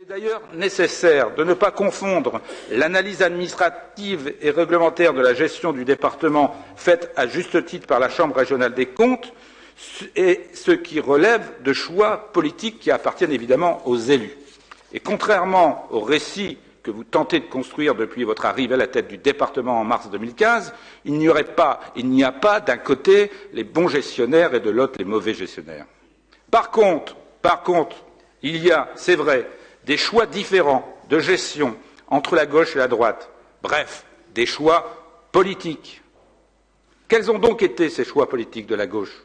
D'ailleurs nécessaire de ne pas confondre l'analyse administrative et réglementaire de la gestion du département faite à juste titre par la Chambre régionale des comptes et ce qui relève de choix politiques qui appartiennent évidemment aux élus. Et contrairement au récit que vous tentez de construire depuis votre arrivée à la tête du département en mars 2015, il n'y a pas d'un côté les bons gestionnaires et de l'autre les mauvais gestionnaires. Par contre, il y a, c'est vrai, des choix différents de gestion entre la gauche et la droite. Bref, des choix politiques. Quels ont donc été ces choix politiques de la gauche?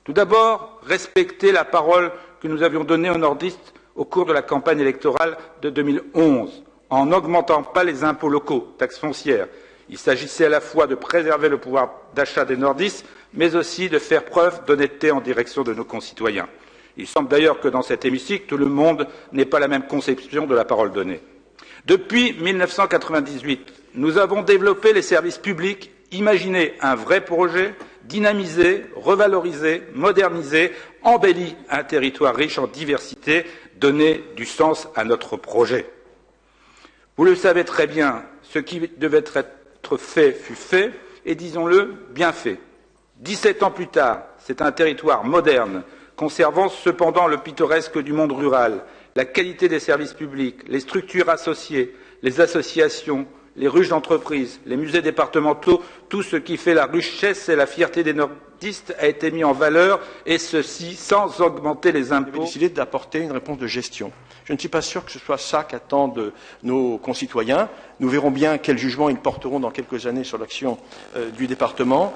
Tout d'abord, respecter la parole que nous avions donnée aux nordistes au cours de la campagne électorale de 2011, en n'augmentant pas les impôts locaux, taxes foncières. Il s'agissait à la fois de préserver le pouvoir d'achat des nordistes, mais aussi de faire preuve d'honnêteté en direction de nos concitoyens. Il semble d'ailleurs que dans cet hémicycle, tout le monde n'ait pas la même conception de la parole donnée. Depuis 1998, nous avons développé les services publics, imaginé un vrai projet, dynamisé, revalorisé, modernisé, embelli un territoire riche en diversité, donné du sens à notre projet. Vous le savez très bien, ce qui devait être fait fut fait, et disons-le, bien fait. 17 ans plus tard, c'est un territoire moderne, conservant cependant le pittoresque du monde rural, la qualité des services publics, les structures associées, les associations, les ruches d'entreprise, les musées départementaux, tout ce qui fait la richesse et la fierté des nordistes a été mis en valeur, et ceci sans augmenter les impôts. Vous avez décidé d'apporter une réponse de gestion. Je ne suis pas sûr que ce soit ça qu'attendent nos concitoyens. Nous verrons bien quel jugement ils porteront dans quelques années sur l'action du département.